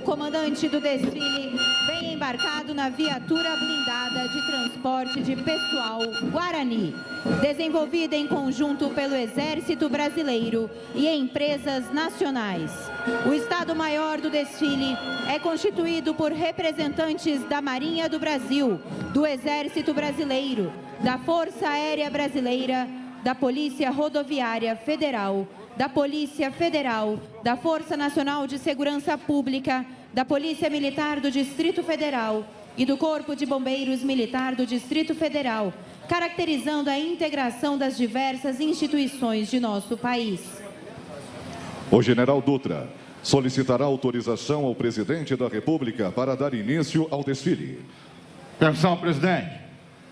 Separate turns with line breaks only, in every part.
comandante do desfile vem embarcado na viatura blindada de transporte de pessoal Guarani, desenvolvida em conjunto pelo Exército Brasileiro e empresas nacionais. O Estado-Maior do desfile é constituído por representantes da Marinha do Brasil, do Exército Brasileiro, da Força Aérea Brasileira, da Polícia Rodoviária Federal, da Polícia Federal, da Força Nacional de Segurança Pública, da Polícia Militar do Distrito Federal e do Corpo de Bombeiros Militar do Distrito Federal, caracterizando a integração das diversas instituições de nosso país.
O general Dutra solicitará autorização ao presidente da República para dar início ao desfile.
Permissão, presidente.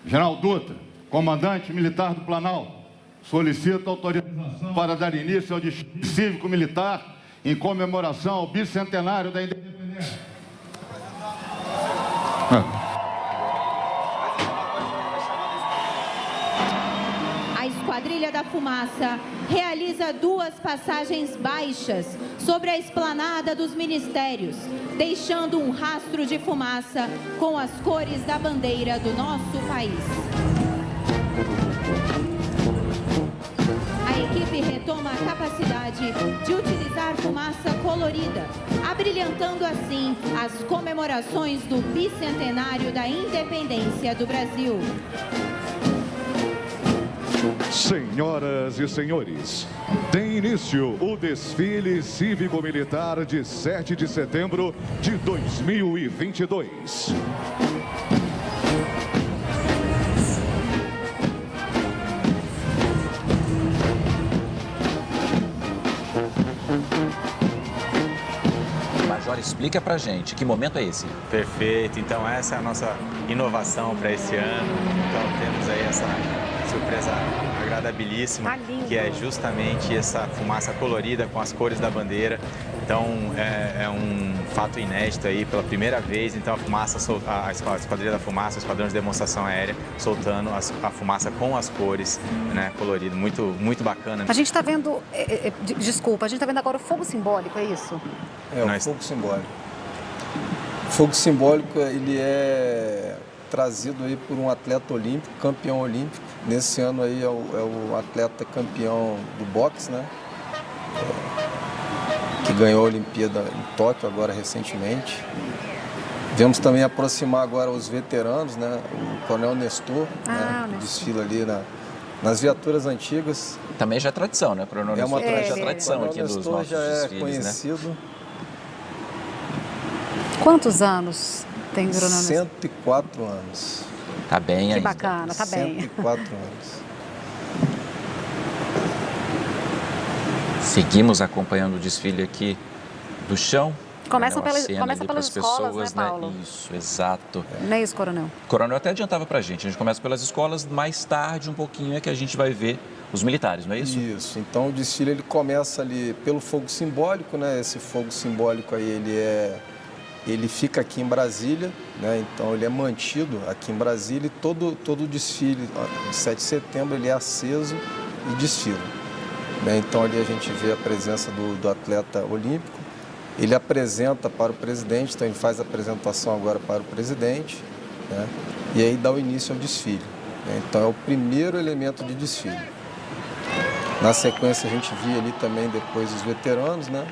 General Dutra, comandante militar do Planalto, solicita autorização para dar início ao desfile cívico-militar em comemoração ao bicentenário da independência.
A Esquadrilha da Fumaça realiza 2 passagens baixas sobre a esplanada dos ministérios, deixando um rastro de fumaça com as cores da bandeira do nosso país. A equipe retoma a capacidade de utilizar fumaça colorida, abrilhantando assim as comemorações do bicentenário da independência do Brasil.
Senhoras e senhores, tem início o desfile cívico-militar de 7 de setembro de 2022.
Major, explica pra gente, que momento é esse?
Perfeito, então essa é a nossa inovação para esse ano. Então temos aí essa surpresa agradabilíssima, que é justamente essa fumaça colorida com as cores da bandeira. Então é um fato inédito aí, pela primeira vez. Então a Esquadrilha da Fumaça, o Esquadrão de Demonstração Aérea, soltando a fumaça com as cores, né, colorido, muito bacana.
A gente está vendo, desculpa, a gente está vendo agora o fogo simbólico, é isso?
É, o fogo simbólico. O fogo simbólico, ele é trazido aí por um atleta olímpico, campeão olímpico. Nesse ano aí é o atleta campeão do boxe, né? Que ganhou a Olimpíada em Tóquio agora recentemente. Vamos também aproximar agora os veteranos, né? O Coronel Nestor, né? Que desfila ali nas viaturas antigas.
Também já é tradição, né? Coronel Nestor já é tradição aqui dos nossos
já é
desfiles,
conhecido.
Né?
Quantos anos tem o Coronel Nestor?
104 anos.
Tá bem aí.
Que bacana, tá bem.
104 anos.
Seguimos acompanhando o desfile aqui do chão.
Começa pelas escolas,
pessoas,
né, Paulo?
Isso, exato.
Não é isso, Coronel?
O Coronel até adiantava pra gente. A gente começa pelas escolas, mais tarde, um pouquinho, é que a gente vai ver os militares, não é isso?
Isso. Então, o desfile ele começa ali pelo fogo simbólico, né? Esse fogo simbólico aí, ele fica aqui em Brasília, né? Então ele é mantido aqui em Brasília e todo o desfile de 7 de setembro ele é aceso e desfila, né? Então ali a gente vê a presença do atleta olímpico, ele apresenta para o presidente, então ele faz a apresentação agora para o presidente, né? E aí dá o início ao desfile, né? Então é o primeiro elemento de desfile. Na sequência a gente vê ali também depois os veteranos, né?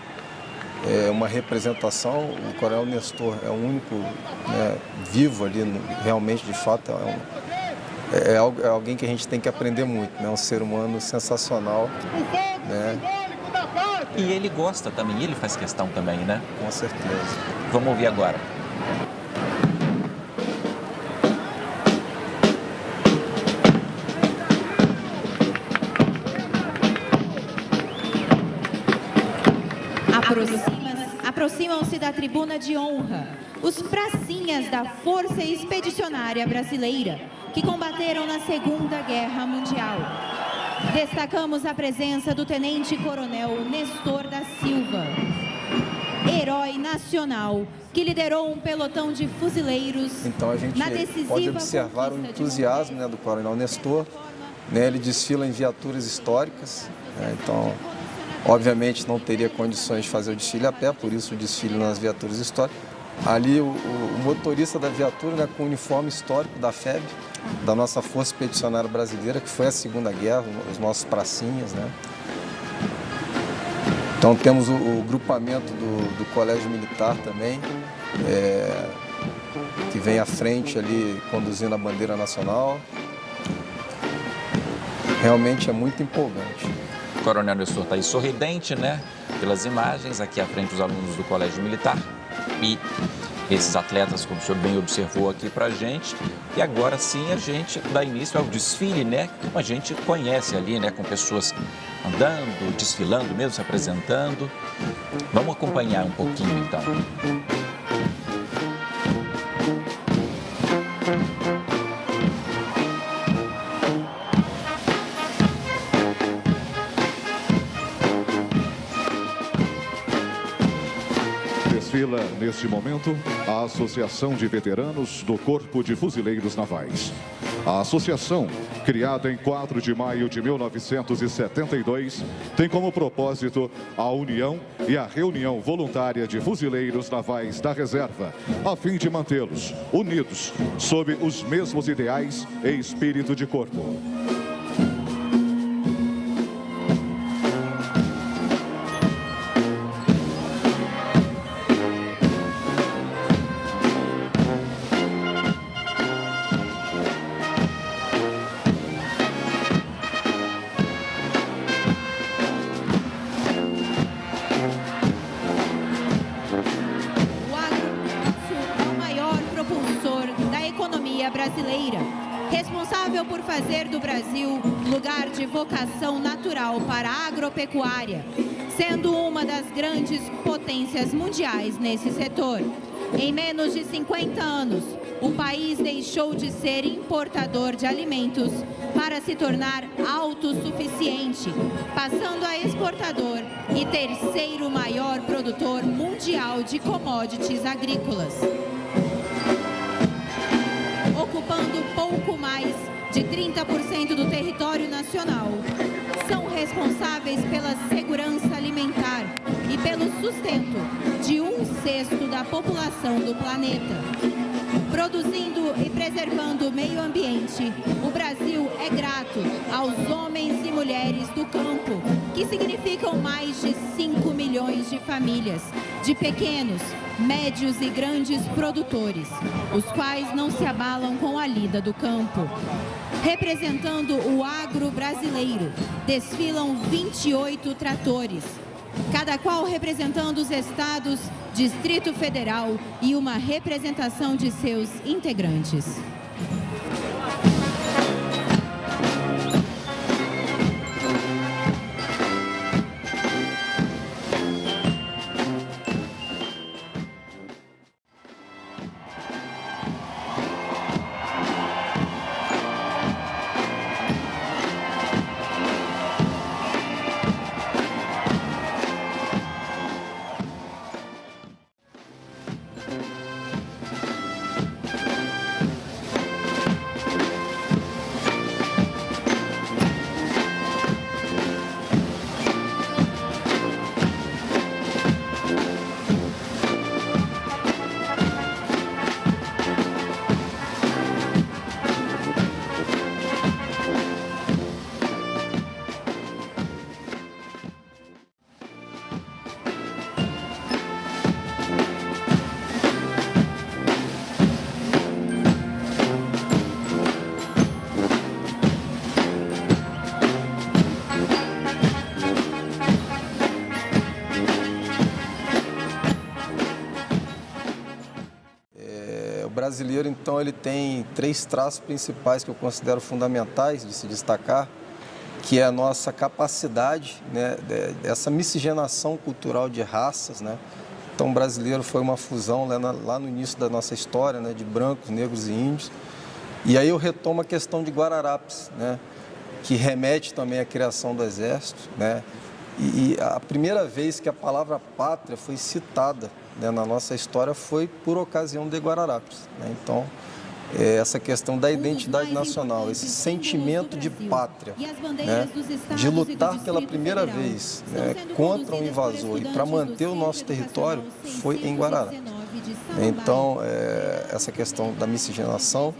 É uma representação, o Coronel Nestor é o único, né, vivo ali, realmente, de fato, é alguém que a gente tem que aprender muito, né, um ser humano sensacional, né?
E ele gosta também, ele faz questão também, né?
Com certeza.
Vamos ouvir agora.
Aproximam-se da tribuna de honra os pracinhas da Força Expedicionária Brasileira, que combateram na Segunda Guerra Mundial. Destacamos a presença do Tenente-Coronel Nestor da Silva, herói nacional, que liderou um pelotão de fuzileiros.
Então a gente pode observar o entusiasmo, né, do Coronel Nestor, né? Ele desfila em viaturas históricas, né? Então Obviamente não teria condições de fazer o desfile a pé, por isso o desfile nas viaturas históricas. Ali o motorista da viatura, né, com o uniforme histórico da FEB, da nossa Força Expedicionária Brasileira, que foi a Segunda Guerra, os nossos pracinhas, né? Então temos o grupamento do Colégio Militar também, que vem à frente ali conduzindo a bandeira nacional. Realmente é muito empolgante.
O Coronel Nestor está aí sorridente, né? Pelas imagens, aqui à frente os alunos do Colégio Militar e esses atletas, como o senhor bem observou aqui pra gente. E agora sim a gente dá início ao desfile, né? Como a gente conhece ali, né? Com pessoas andando, desfilando mesmo, se apresentando. Vamos acompanhar um pouquinho então.
Desfila, neste momento, a Associação de Veteranos do Corpo de Fuzileiros Navais. A associação, criada em 4 de maio de 1972, tem como propósito a união e a reunião voluntária de fuzileiros navais da reserva, a fim de mantê-los unidos sob os mesmos ideais e espírito de corpo.
Brasileira, responsável por fazer do Brasil lugar de vocação natural para a agropecuária, sendo uma das grandes potências mundiais nesse setor. Em menos de 50 anos, o país deixou de ser importador de alimentos para se tornar autossuficiente, passando a exportador e terceiro maior produtor mundial de commodities agrícolas. Ocupando pouco mais de 30% do território nacional, são responsáveis pela segurança alimentar e pelo sustento de 1/6 da população do planeta. Produzindo e preservando o meio ambiente, o Brasil é grato aos homens e mulheres do campo, que significam mais de 5 milhões de famílias, de pequenos, médios e grandes produtores, os quais não se abalam com a lida do campo. Representando o agro brasileiro, desfilam 28 tratores, cada qual representando os estados, Distrito Federal e uma representação de seus integrantes.
O brasileiro, então, ele tem 3 traços principais que eu considero fundamentais de se destacar, que é a nossa capacidade, né, dessa miscigenação cultural de raças, né? Então, o brasileiro foi uma fusão lá no início da nossa história, né, de brancos, negros e índios. E aí eu retomo a questão de Guararapes, né, que remete também à criação do Exército, né? E a primeira vez que a palavra pátria foi citada, né, na nossa história foi por ocasião de Guararapes, né? Então, essa questão da identidade nacional, esse sentimento de pátria, né, de lutar pela primeira vez, né, contra um invasor e para manter o nosso território, foi em Guarará. Então, essa questão da miscigenação.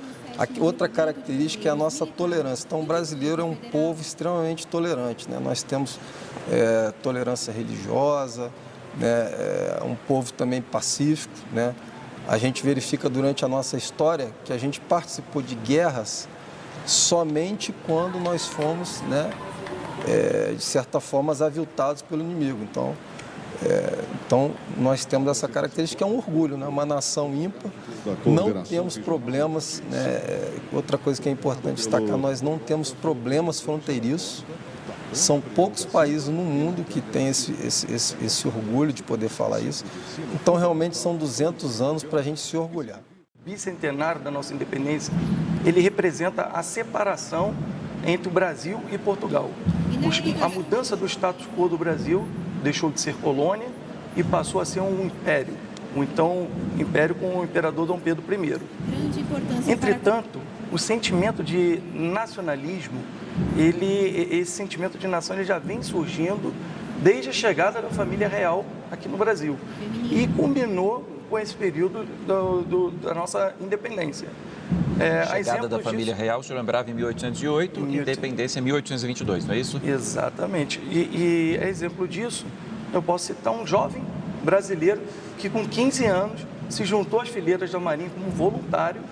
Outra característica é a nossa tolerância. Então, o brasileiro é um povo extremamente tolerante, né? Nós temos tolerância religiosa, né? Um povo também pacífico, né? A gente verifica durante a nossa história que a gente participou de guerras somente quando nós fomos, né, de certa forma, aviltados pelo inimigo. Então, nós temos essa característica, que é um orgulho, né? Uma nação ímpar, não temos problemas, né? Outra coisa que é importante destacar, nós não temos problemas fronteiriços. São poucos países no mundo que têm esse orgulho de poder falar isso. Então, realmente, são 200 anos para a gente se orgulhar.
O bicentenário da nossa independência, ele representa a separação entre o Brasil e Portugal. A mudança do status quo do Brasil deixou de ser colônia e passou a ser um império. Ou então, império com o imperador Dom Pedro I. Entretanto, o sentimento de nacionalismo, esse sentimento de nação, ele já vem surgindo desde a chegada da família real aqui no Brasil e culminou com esse período da nossa independência.
A chegada da família real, se eu lembrava, em 1808, independência em 1822, não é isso?
Exatamente. E exemplo disso, eu posso citar um jovem brasileiro que com 15 anos se juntou às fileiras da Marinha como voluntário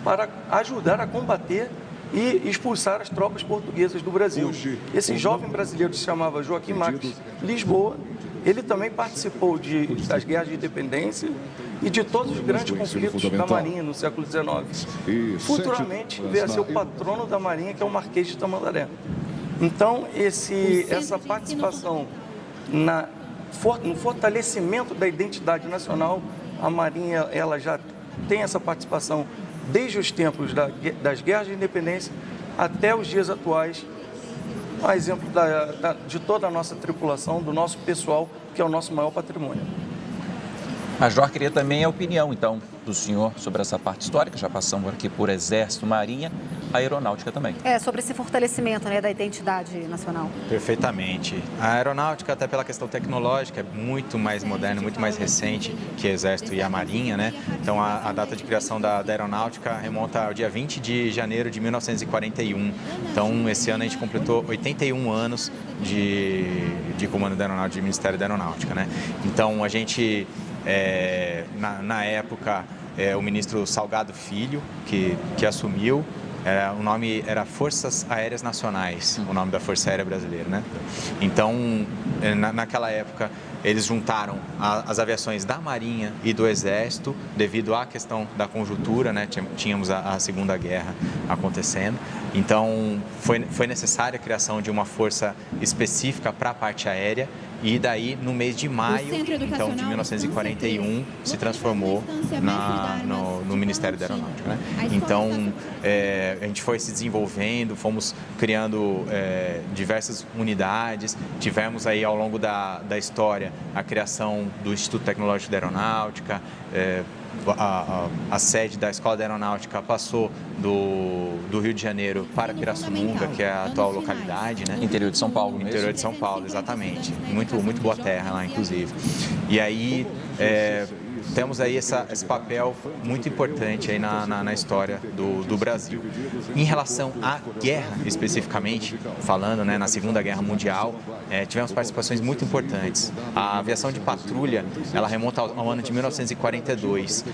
para ajudar a combater e expulsar as tropas portuguesas do Brasil. Esse jovem brasileiro se chamava Joaquim Marques Lisboa. Ele também participou das guerras de independência e de todos os grandes conflitos da Marinha no século XIX. Futuramente veio a ser o patrono da Marinha, que é o Marquês de Tamandaré. Então, essa participação no fortalecimento da identidade nacional, a Marinha ela já tem essa participação desde os tempos das guerras de independência até os dias atuais, a exemplo de toda a nossa tripulação, do nosso pessoal, que é o nosso maior patrimônio.
Major, queria também a opinião, então, do senhor sobre essa parte histórica. Já passamos aqui por Exército, Marinha, Aeronáutica também.
Sobre esse fortalecimento, né, da identidade nacional.
Perfeitamente. A aeronáutica, até pela questão tecnológica, é muito mais moderna, muito mais recente que o Exército e a Marinha, né? Então, a data de criação da aeronáutica remonta ao dia 20 de janeiro de 1941. Então, esse ano a gente completou 81 anos de comando da aeronáutica, de Ministério da Aeronáutica, né? Então, a gente, na época, o ministro Salgado Filho, que assumiu. O nome era Forças Aéreas Nacionais, o nome da Força Aérea Brasileira, né? Então, naquela época, eles juntaram as aviações da Marinha e do Exército, devido à questão da conjuntura, né? Tínhamos a Segunda Guerra acontecendo. Então, foi necessária a criação de uma força específica para a parte aérea. E daí, no mês de maio, então, de 1941, se transformou no Ministério da Aeronáutica, né? Então, a gente foi se desenvolvendo, fomos criando diversas unidades, tivemos aí ao longo da história a criação do Instituto Tecnológico da Aeronáutica, a sede da Escola de Aeronáutica passou do Rio de Janeiro para Pirassununga, que é a atual localidade, né?
Interior de São Paulo mesmo?
Interior de São Paulo, exatamente. Muito boa terra lá, inclusive. E aí, temos aí esse papel muito importante aí na história do Brasil. Em relação à guerra, especificamente, falando, né, na Segunda Guerra Mundial, tivemos participações muito importantes. A aviação de patrulha, ela remonta ao ano de 1942,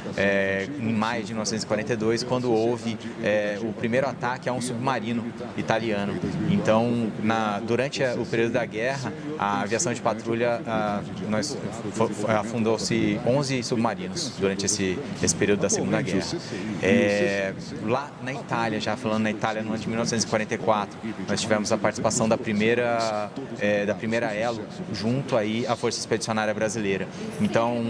em maio de 1942, quando houve o primeiro ataque a um submarino italiano. Então, durante o período da guerra, a aviação de patrulha, afundou-se 11 submarinos durante esse período da Segunda Guerra. Lá na Itália, já falando na Itália, no ano de 1944, nós tivemos a participação da primeira Elo, junto aí à Força Expedicionária Brasileira. Então,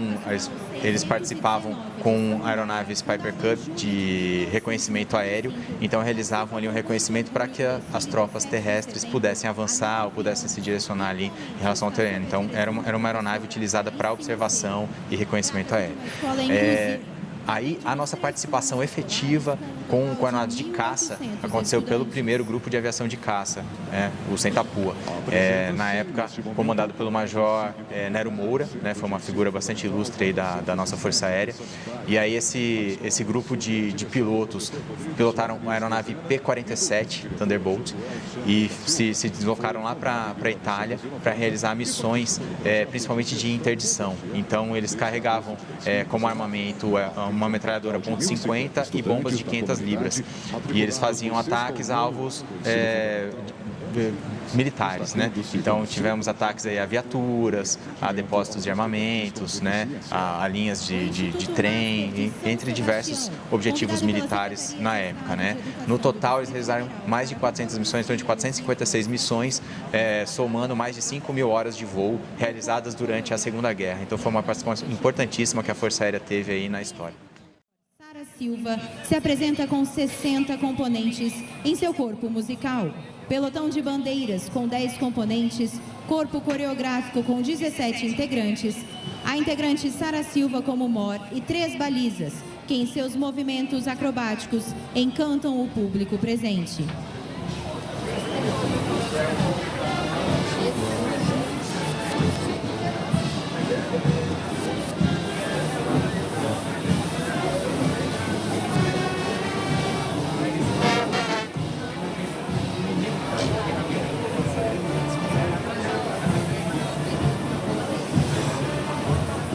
eles participavam com aeronaves Piper Cub de reconhecimento aéreo, então realizavam ali um reconhecimento para que as tropas terrestres pudessem avançar ou pudessem se direcionar ali em relação ao terreno. Então, era uma aeronave utilizada para observação e reconhecimento aéreo. Aí a nossa participação efetiva com aeronaves de caça aconteceu pelo primeiro grupo de aviação de caça, o Sentapua, na época comandado pelo Major Nero Moura, foi uma figura bastante ilustre aí da nossa Força Aérea. E aí esse grupo de pilotos pilotaram a aeronave P-47 Thunderbolt e se deslocaram lá para a Itália para realizar missões, principalmente de interdição. Então eles carregavam como armamento uma metralhadora .50 e bombas de 500 libras. E eles faziam ataques a alvos militares, Então tivemos ataques aí a viaturas, a depósitos de armamentos, a linhas de trem, entre diversos objetivos militares na época, No total eles realizaram mais de 400 missões, então de 456 missões, somando mais de 5.000 horas de voo realizadas durante a Segunda Guerra. Então foi uma participação importantíssima que a Força Aérea teve aí na história.
Sara Silva se apresenta com 60 componentes em seu corpo musical. Pelotão de bandeiras com 10 componentes, corpo coreográfico com 17 integrantes, a integrante Sara Silva como mor e 3 balizas, que em seus movimentos acrobáticos encantam o público presente.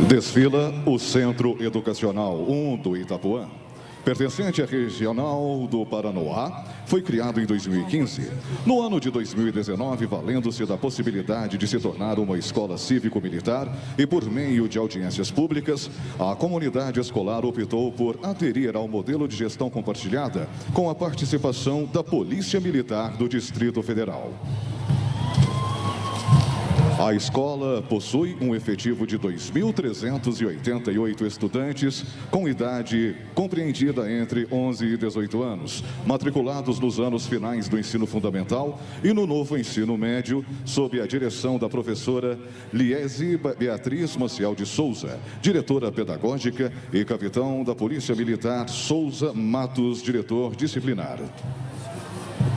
Desfila o Centro Educacional 1 do Itapuã. Pertencente à Regional do Paranoá, foi criado em 2015. No ano de 2019, valendo-se da possibilidade de se tornar uma escola cívico-militar e por meio de audiências públicas, a comunidade escolar optou por aderir ao modelo de gestão compartilhada com a participação da Polícia Militar do Distrito Federal. A escola possui um efetivo de 2.388 estudantes com idade compreendida entre 11 e 18 anos, matriculados nos anos finais do ensino fundamental e no novo ensino médio, sob a direção da professora Liese Beatriz Maciel de Souza, diretora pedagógica, e capitão da Polícia Militar Souza Matos, diretor disciplinar.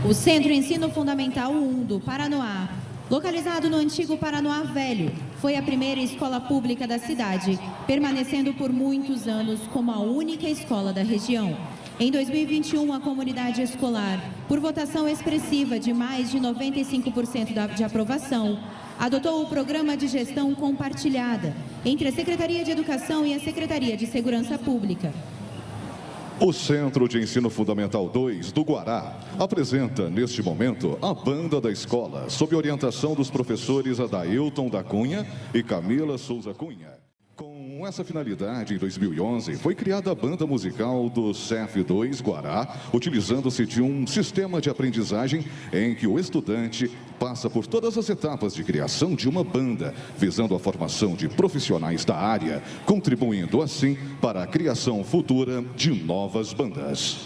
O Centro Ensino Fundamental 1 do Paranoá, localizado no antigo Paranoá Velho, foi a primeira escola pública da cidade, permanecendo por muitos anos como a única escola da região. Em 2021, a comunidade escolar, por votação expressiva de mais de 95% de aprovação, adotou o Programa de Gestão Compartilhada entre a Secretaria de Educação e a Secretaria de Segurança Pública.
O Centro de Ensino Fundamental 2 do Guará apresenta, neste momento, a banda da escola, sob orientação dos professores Adailton da Cunha e Camila Souza Cunha. Com essa finalidade, em 2011, foi criada a banda musical do CEF2 Guará, utilizando-se de um sistema de aprendizagem em que o estudante passa por todas as etapas de criação de uma banda, visando a formação de profissionais da área, contribuindo assim para a criação futura de novas bandas.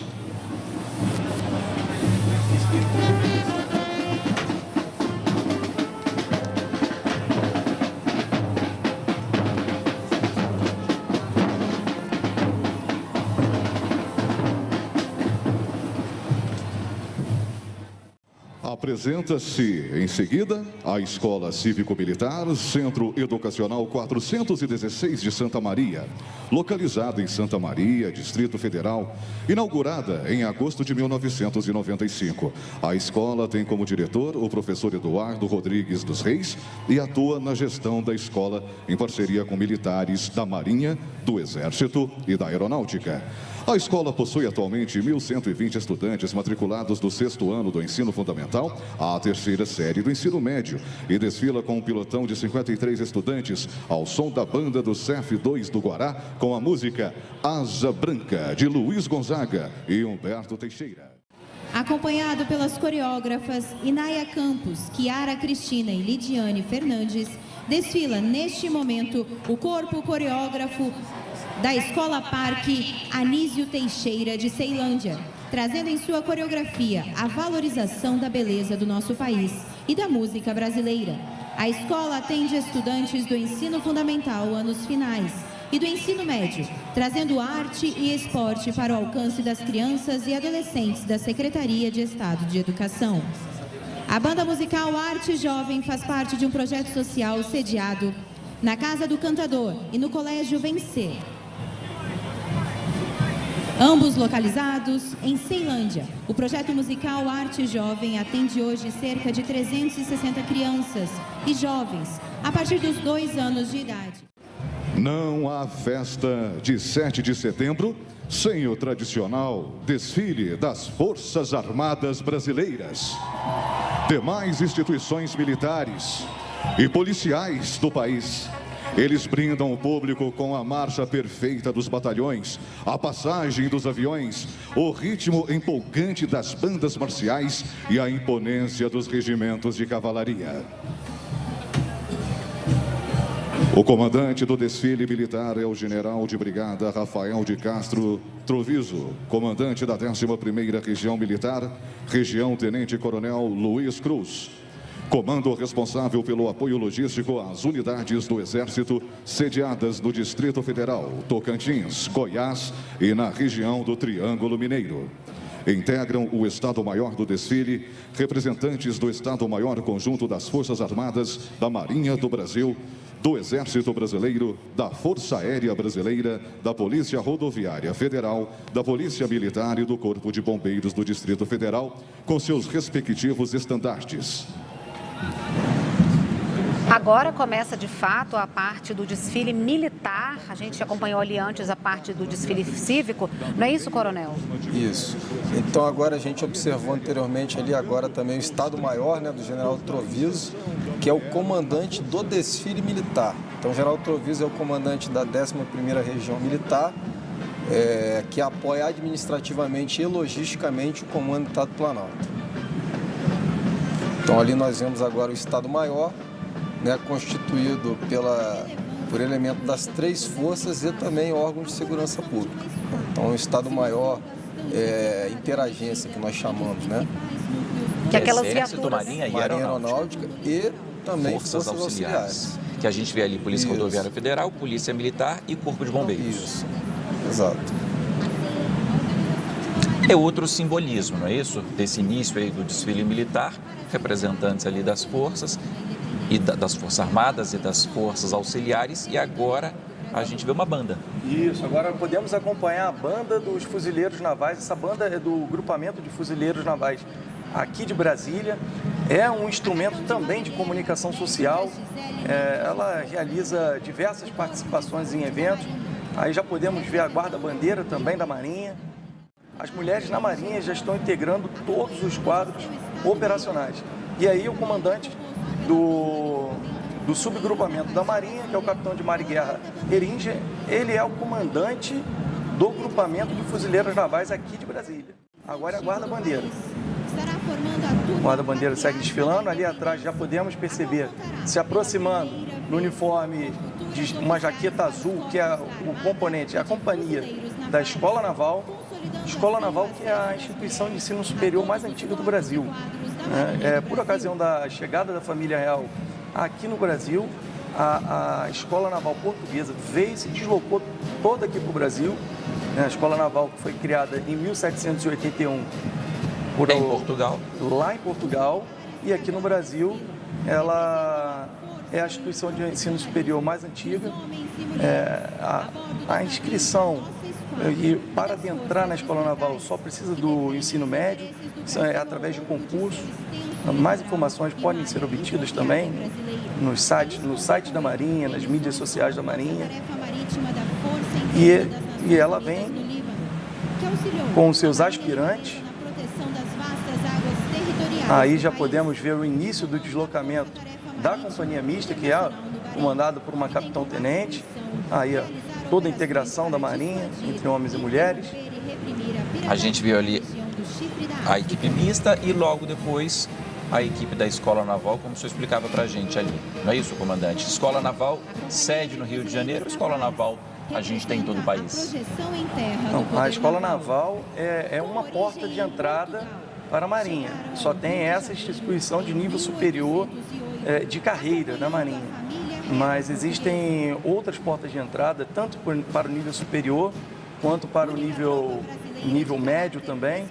Apresenta-se, em seguida, a Escola Cívico-Militar, Centro Educacional 416 de Santa Maria, localizada em Santa Maria, Distrito Federal, inaugurada em agosto de 1995. A escola tem como diretor o professor Eduardo Rodrigues dos Reis e atua na gestão da escola em parceria com militares da Marinha, do Exército e da Aeronáutica. A escola possui atualmente 1.120 estudantes matriculados do 6º ano do ensino fundamental à 3ª série do ensino médio e desfila com um pilotão de 53 estudantes ao som da banda do CEF2 do Guará com a música Asa Branca, de Luiz Gonzaga e Humberto Teixeira.
Acompanhado pelas coreógrafas Inaya Campos, Kiara Cristina e Lidiane Fernandes, desfila neste momento o corpo coreógrafo da Escola Parque Anísio Teixeira de Ceilândia, trazendo em sua coreografia a valorização da beleza do nosso país e da música brasileira. A escola atende estudantes do ensino fundamental anos finais e do ensino médio, trazendo arte e esporte para o alcance das crianças e adolescentes da Secretaria de Estado de Educação. A banda musical Arte Jovem faz parte de um projeto social sediado na Casa do Cantador e no Colégio Vencer, ambos localizados em Ceilândia. O projeto musical Arte Jovem atende hoje cerca de 360 crianças e jovens a partir dos 2 anos de idade.
Não há festa de 7 de setembro sem o tradicional desfile das Forças Armadas Brasileiras. Demais instituições militares e policiais do país, eles brindam o público com a marcha perfeita dos batalhões, a passagem dos aviões, o ritmo empolgante das bandas marciais e a imponência dos regimentos de cavalaria. O comandante do desfile militar é o general de brigada Rafael de Castro Troviso, comandante da 11ª Região Militar, região tenente-coronel Luiz Cruz. Comando responsável pelo apoio logístico às unidades do Exército sediadas no Distrito Federal, Tocantins, Goiás e na região do Triângulo Mineiro. Integram o Estado-Maior do desfile representantes do Estado-Maior Conjunto das Forças Armadas, da Marinha do Brasil, do Exército Brasileiro, da Força Aérea Brasileira, da Polícia Rodoviária Federal, da Polícia Militar e do Corpo de Bombeiros do Distrito Federal, com seus respectivos estandartes.
Agora começa, de fato, a parte do desfile militar. A gente acompanhou ali antes a parte do desfile cívico. Não é isso, coronel?
Isso. Então, agora a gente observou anteriormente ali, agora também o Estado-Maior, né, do general Troviso, que é o comandante do desfile militar. Então, o general Troviso é o comandante da 11ª Região Militar, que apoia administrativamente e logisticamente o Comando do Estado do Planalto. Então, ali nós vemos agora o Estado-Maior, né, constituído por elemento das 3 forças e também órgãos de segurança pública. Então, o Estado-Maior interagência, que nós chamamos, né?
Que aquelas
Exército,
viaturas...
Marinha e
Aeronáutica e também forças auxiliares.
Que a gente vê ali Polícia Rodoviária Federal, Polícia Militar e Corpo de Bombeiros.
Isso, exato.
É outro simbolismo, não é isso? Desse início aí do desfile militar, representantes ali das forças, e das Forças Armadas e das Forças Auxiliares, e agora a gente vê uma banda.
Isso, agora podemos acompanhar a banda dos fuzileiros navais. Essa banda é do grupamento de fuzileiros navais aqui de Brasília. É um instrumento também de comunicação social. Ela realiza diversas participações em eventos. Aí já podemos ver a guarda-bandeira também da Marinha. As mulheres na Marinha já estão integrando todos os quadros operacionais. E aí o comandante do subgrupamento da Marinha, que é o capitão de mar e guerra Heringer, ele é o comandante do grupamento de fuzileiros navais aqui de Brasília. Agora é a guarda-bandeira. O guarda-bandeira segue desfilando, ali atrás já podemos perceber, se aproximando no uniforme de uma jaqueta azul, que é o componente, a companhia da Escola Naval. Escola Naval, que é a instituição de ensino superior mais antiga do Brasil. Por ocasião da chegada da família real aqui no Brasil, a Escola Naval Portuguesa veio e se deslocou toda aqui para o Brasil. A Escola Naval que foi criada em 1781
Em Portugal.
Lá em Portugal, e aqui no Brasil ela é a instituição de ensino superior mais antiga. A inscrição e para adentrar na Escola Naval só precisa do ensino médio, é através de concurso. Mais informações podem ser obtidas também no site da Marinha, nas mídias sociais da Marinha. E ela vem com os seus aspirantes. Aí já podemos ver o início do deslocamento da companhia mista, que é comandada por uma capitão-tenente. Aí, toda a integração da Marinha entre homens e mulheres.
A gente viu ali a equipe mista e logo depois a equipe da Escola Naval, como o senhor explicava para a gente ali. Não é isso, comandante? Escola Naval, sede no Rio de Janeiro, Escola Naval a gente tem em todo o país.
Não, a Escola Naval é uma porta de entrada para a Marinha. Só tem essa instituição de nível superior de carreira da Marinha. mas existem outras portas de entrada, tanto para o nível superior, quanto para o nível médio também.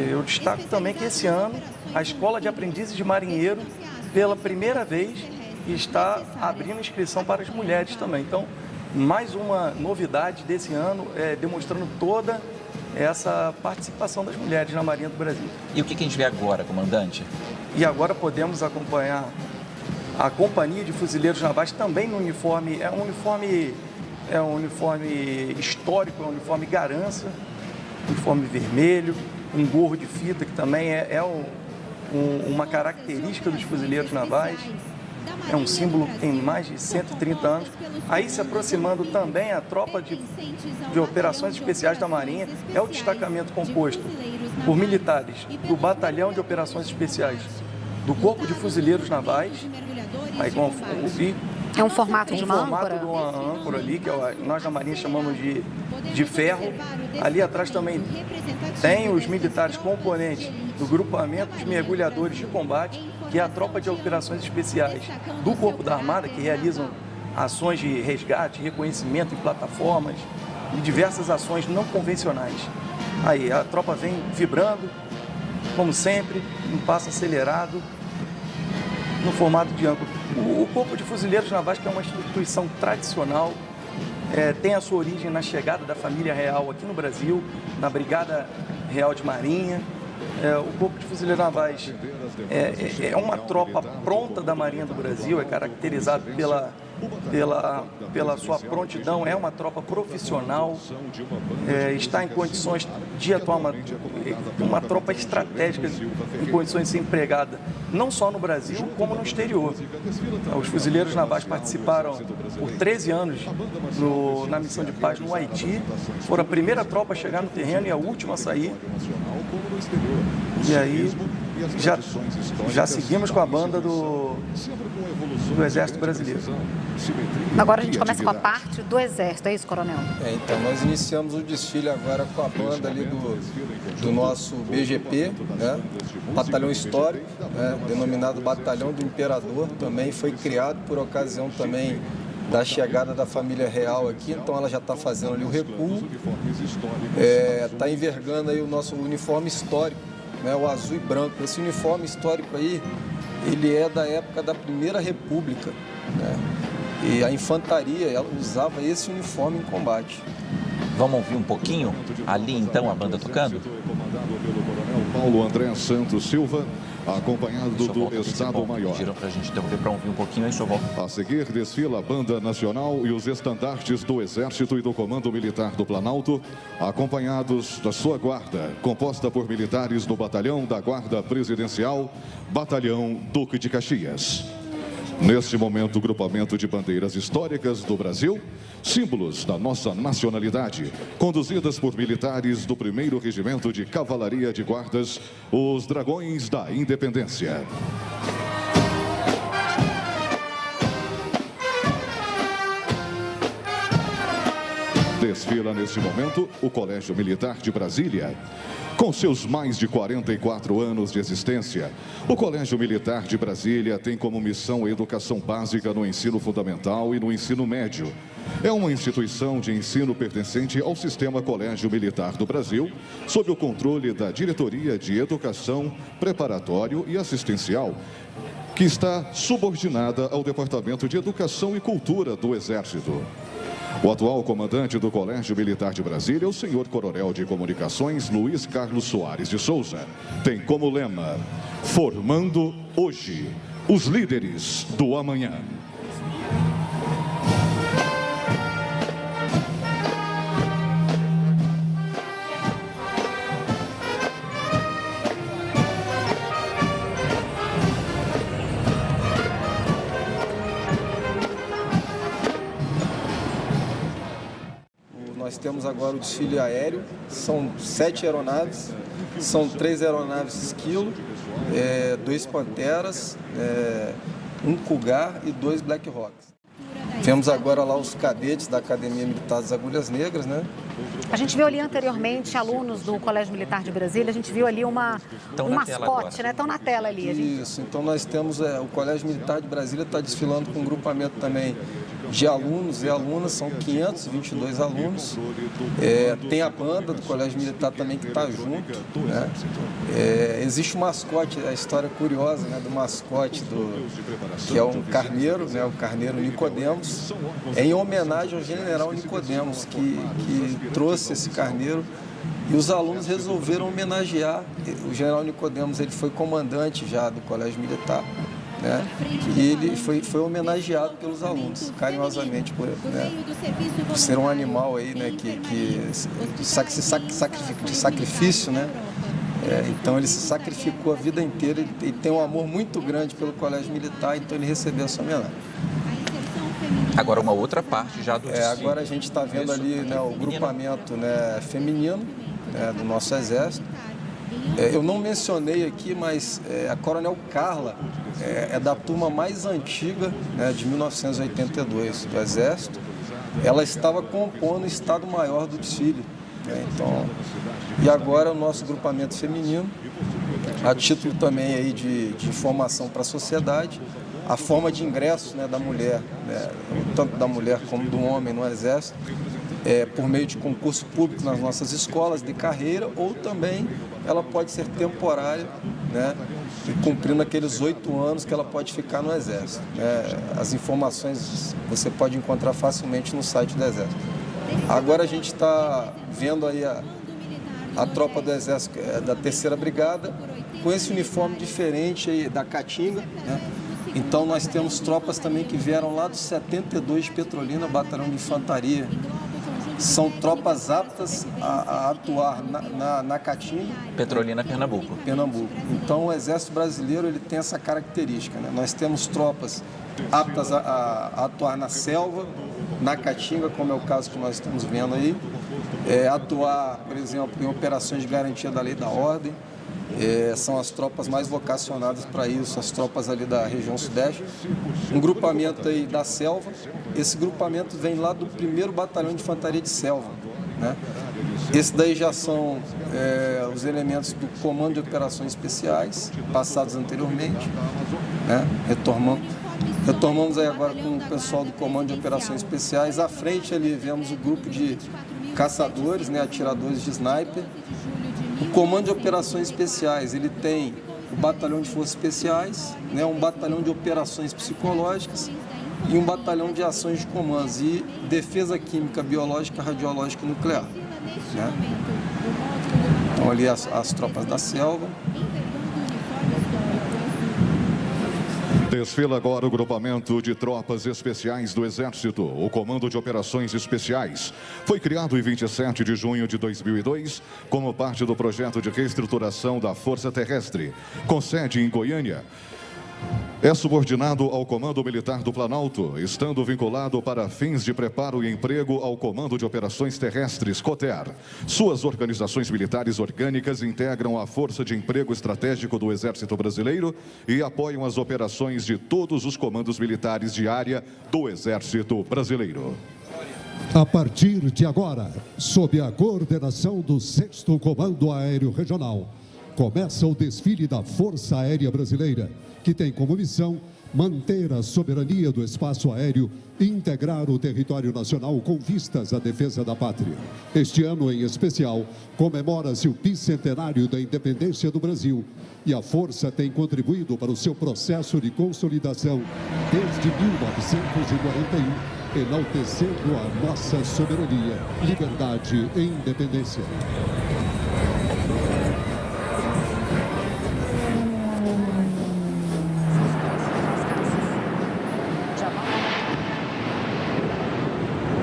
Eu destaco também que esse ano a Escola de Aprendizes de Marinheiro, pela primeira vez, está abrindo inscrição para as mulheres também. Então, mais uma novidade desse ano, demonstrando toda essa participação das mulheres na Marinha do Brasil.
E o que a gente vê agora, comandante?
E agora podemos acompanhar a Companhia de Fuzileiros Navais também no uniforme, é um uniforme histórico, é um uniforme garança, uniforme vermelho, um gorro de fita, que também uma característica dos fuzileiros navais. É um símbolo que tem mais de 130 anos. Aí se aproximando também a tropa de operações especiais da Marinha, é o destacamento composto por militares do Batalhão de Operações Especiais, do Corpo de Fuzileiros Navais, aí
é um formato de uma âncora?
De uma âncora ali, que nós na Marinha chamamos de ferro. Ali atrás também tem os militares componentes do grupamento de mergulhadores de combate, que é a tropa de operações especiais do Corpo da Armada, que realizam ações de resgate, reconhecimento em plataformas e diversas ações não convencionais. Aí a tropa vem vibrando, como sempre, em passo acelerado, no formato de âncora. O Corpo de Fuzileiros Navais, que é uma instituição tradicional, tem a sua origem na chegada da família real aqui no Brasil, na Brigada Real de Marinha. O Corpo de Fuzileiros Navais é uma tropa pronta da Marinha do Brasil, é caracterizado pela sua prontidão, é uma tropa profissional, está em condições de atuar, uma tropa estratégica, em condições de ser empregada, não só no Brasil, como no exterior. Os fuzileiros navais participaram por 13 anos na missão de paz no Haiti, foram a primeira tropa a chegar no terreno e a última a sair. E aí já seguimos com a banda do Exército Brasileiro.
Agora a gente começa com a parte do Exército, é isso, coronel?
Então nós iniciamos o desfile agora com a banda ali do nosso BGP, né? Batalhão Histórico, né? Denominado Batalhão do Imperador, também foi criado por ocasião também da chegada da família real aqui, então ela já está fazendo ali o recuo, está envergando aí o nosso uniforme histórico, né, o azul e branco. Esse uniforme histórico aí, ele é da época da Primeira República, né, e a infantaria ela usava esse uniforme em combate.
Vamos ouvir um pouquinho ali então a banda tocando?
Comandado pelo coronel Paulo André Santos Silva, acompanhado do Estado-Maior.
Pediram para a gente interromper para ouvir um pouquinho, aí só volta.
A seguir, desfila a Banda Nacional e os estandartes do Exército e do Comando Militar do Planalto, acompanhados da sua guarda, composta por militares do Batalhão da Guarda Presidencial, Batalhão Duque de Caxias. Neste momento, o grupamento de bandeiras históricas do Brasil, símbolos da nossa nacionalidade, conduzidas por militares do 1º Regimento de Cavalaria de Guardas, os Dragões da Independência. Desfila neste momento o Colégio Militar de Brasília. Com seus mais de 44 anos de existência, o Colégio Militar de Brasília tem como missão a educação básica no ensino fundamental e no ensino médio. É uma instituição de ensino pertencente ao Sistema Colégio Militar do Brasil, sob o controle da Diretoria de Educação, Preparatório e Assistencial, que está subordinada ao Departamento de Educação e Cultura do Exército. O atual comandante do Colégio Militar de Brasília, o senhor coronel de comunicações Luiz Carlos Soares de Souza, tem como lema: formando hoje os líderes do amanhã.
Nós temos agora o desfile aéreo, são 7 aeronaves, são 3 aeronaves Esquilo, 2 Panteras, 1 Cougar e 2 Black Hawks. Vemos agora lá os cadetes da Academia Militar das Agulhas Negras, né?
A gente viu ali anteriormente alunos do Colégio Militar de Brasília, a gente viu ali um mascote, né? Estão na tela ali.
Isso, então nós temos o Colégio Militar de Brasília está desfilando com um grupamento também de alunos e alunas, são 522 alunos. Tem a banda do Colégio Militar também que está junto, né? Existe um mascote, a história curiosa, né, do mascote que é um carneiro, né, o carneiro Nicodemos, em homenagem ao general Nicodemos, que trouxe esse carneiro. E os alunos resolveram homenagear o general Nicodemos. Ele foi comandante já do Colégio Militar, né? E ele foi homenageado pelos alunos, carinhosamente, por ser um animal aí, né, de sacrifício, né? Então ele se sacrificou a vida inteira e tem um amor muito grande pelo Colégio Militar, então ele recebeu essa homenagem.
Agora uma outra parte já do desfile.
Agora a gente está vendo ali, né, o grupamento, né, feminino, né, do nosso Exército. Eu não mencionei aqui, mas a Coronel Carla é da turma mais antiga, né, de 1982 do Exército. Ela estava compondo o Estado-Maior do desfile, né, então, e agora o nosso grupamento feminino, a título também aí de informação para a sociedade, a forma de ingresso, né, da mulher, né, tanto da mulher como do homem no Exército, por meio de concurso público nas nossas escolas de carreira, ou também ela pode ser temporária, né, cumprindo aqueles 8 anos que ela pode ficar no Exército. As informações você pode encontrar facilmente no site do Exército. Agora a gente está vendo aí a tropa do Exército da 3ª Brigada com esse uniforme diferente aí da Caatinga, né? Então nós temos tropas também que vieram lá do 72 de Petrolina, Batalhão de Infantaria. São tropas aptas a atuar na Caatinga.
Petrolina, Pernambuco.
Então o Exército Brasileiro ele tem essa característica, né? Nós temos tropas aptas a atuar na selva, na Caatinga, como é o caso que nós estamos vendo aí. Atuar, por exemplo, em operações de garantia da lei e da ordem. São as tropas mais vocacionadas para isso, as tropas ali da região sudeste. Um grupamento aí da selva, esse grupamento vem lá do 1º Batalhão de Infantaria de Selva, né? Esse daí já são os elementos do Comando de Operações Especiais, passados anteriormente, né? Retomamos aí agora com o pessoal do Comando de Operações Especiais. À frente ali vemos o grupo de caçadores, né, atiradores de sniper. O Comando de Operações Especiais, ele tem o Batalhão de Forças Especiais, né, um Batalhão de Operações Psicológicas e um Batalhão de Ações de Comandos e Defesa Química, Biológica, Radiológica e Nuclear, né? Então ali as tropas da selva.
Desfila agora o grupamento de tropas especiais do Exército. O Comando de Operações Especiais foi criado em 27 de junho de 2002 como parte do projeto de reestruturação da Força Terrestre, com sede em Goiânia. É subordinado ao Comando Militar do Planalto, estando vinculado para fins de preparo e emprego ao Comando de Operações Terrestres, COTER. Suas organizações militares orgânicas integram a Força de Emprego Estratégico do Exército Brasileiro e apoiam as operações de todos os comandos militares de área do Exército Brasileiro.
A partir de agora, sob a coordenação do 6º Comando Aéreo Regional, começa o desfile da Força Aérea Brasileira, que tem como missão manter a soberania do espaço aéreo e integrar o território nacional com vistas à defesa da pátria. Este ano, em especial, comemora-se o bicentenário da independência do Brasil e a Força tem contribuído para o seu processo de consolidação desde 1941, enaltecendo a nossa soberania, liberdade e independência.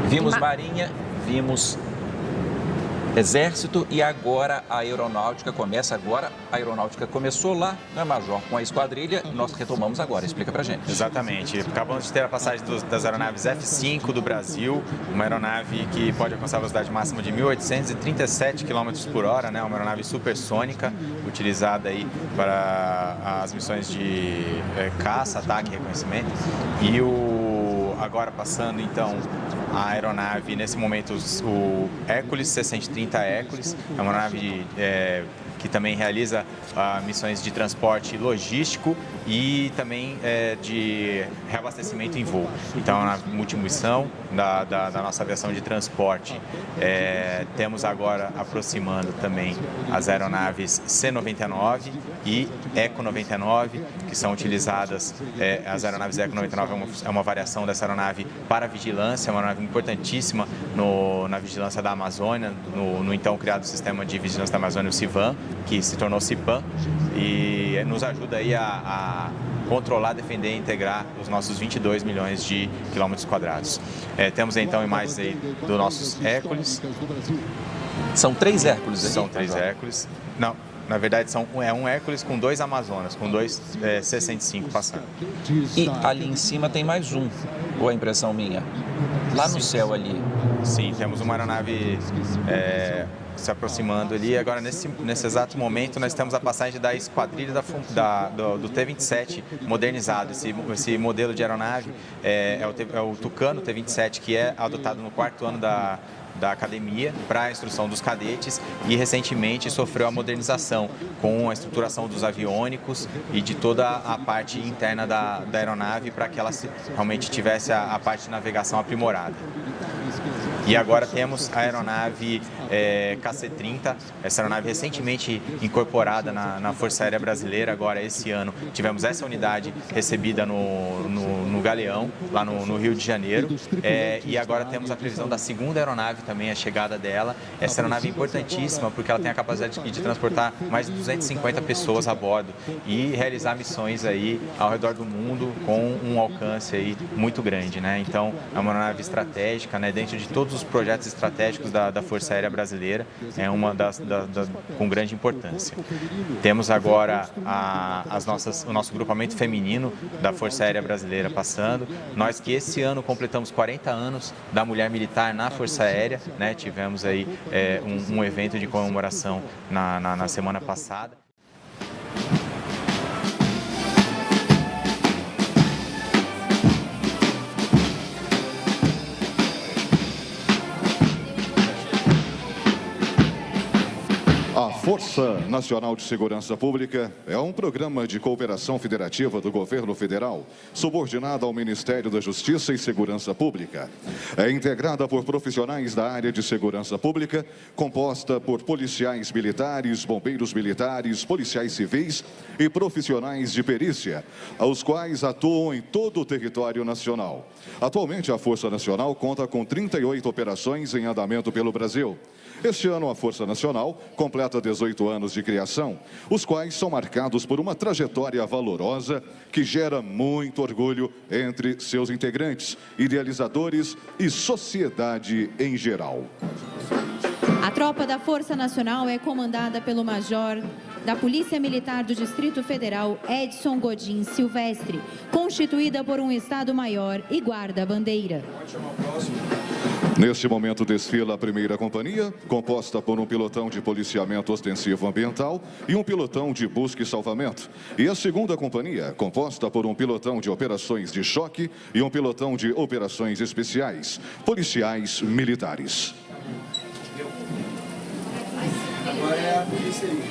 Vimos Marinha, vimos Exército e agora a Aeronáutica começa agora. A Aeronáutica começou lá, né, Major, com a esquadrilha, nós retomamos agora. Explica pra gente.
Exatamente. Acabamos de ter a passagem das aeronaves F-5 do Brasil, uma aeronave que pode alcançar a velocidade máxima de 1.837 km por hora, né, uma aeronave supersônica, utilizada aí para as missões de caça, ataque e reconhecimento. E agora passando, então, a aeronave, nesse momento, o Hércules, C-130 Hércules, é uma nave que também realiza missões de transporte logístico e também de reabastecimento em voo. Então, é uma multimissão da nossa aviação de transporte. Temos agora aproximando também as aeronaves C-99 e Eco-99, que são utilizadas, as aeronaves Eco-99 é uma variação dessa aeronave para vigilância, é uma aeronave importantíssima na vigilância da Amazônia, no então criado Sistema de Vigilância da Amazônia, o CIVAM, que se tornou CIPAM, e nos ajuda aí a controlar, defender e integrar os nossos 22 milhões de quilômetros quadrados. Temos então imagens aí dos nossos Hércules.
São 3 Hércules, hein?
São 3 Hércules. Não, na verdade é um Hércules com 2 Amazonas, com 2 C-105 passando.
E ali em cima tem mais um, ou a impressão minha? Lá no céu ali.
Sim, temos uma aeronave se aproximando ali. Agora, nesse exato momento, nós temos a passagem da esquadrilha do T-27 modernizado. Esse modelo de aeronave é o Tucano T-27, que é adotado no 4º ano da academia para a instrução dos cadetes e recentemente sofreu a modernização com a estruturação dos aviônicos e de toda a parte interna da aeronave para que ela realmente tivesse a parte de navegação aprimorada. E agora temos a aeronave KC-30, essa aeronave recentemente incorporada na Força Aérea Brasileira. Agora, esse ano, tivemos essa unidade recebida no Galeão, lá no Rio de Janeiro. E agora temos a previsão da segunda aeronave também, a chegada dela. Essa aeronave é importantíssima porque ela tem a capacidade de transportar mais de 250 pessoas a bordo e realizar missões aí ao redor do mundo com um alcance aí muito grande, né? Então, é uma aeronave estratégica, né? Dentro de todos os projetos estratégicos da Força Aérea Brasileira, é uma com grande importância. Temos agora o nosso grupamento feminino da Força Aérea Brasileira passando. Nós que esse ano completamos 40 anos da mulher militar na Força Aérea, né? Tivemos aí um evento de comemoração na semana passada.
A Força Nacional de Segurança Pública é um programa de cooperação federativa do governo federal, subordinado ao Ministério da Justiça e Segurança Pública. É integrada por profissionais da área de segurança pública, composta por policiais militares, bombeiros militares, policiais civis e profissionais de perícia, os quais atuam em todo o território nacional. Atualmente, a Força Nacional conta com 38 operações em andamento pelo Brasil. Este ano, a Força Nacional completa 18 anos de criação, os quais são marcados por uma trajetória valorosa que gera muito orgulho entre seus integrantes, idealizadores e sociedade em geral.
A tropa da Força Nacional é comandada pelo Major da Polícia Militar do Distrito Federal, Edson Godin Silvestre, constituída por um Estado-Maior e guarda-bandeira.
Neste momento desfila a primeira companhia, composta por um pilotão de policiamento ostensivo ambiental e um pilotão de busca e salvamento. E a segunda companhia, composta por um pilotão de operações de choque e um pilotão de operações especiais, policiais militares.
Agora é a polícia aí.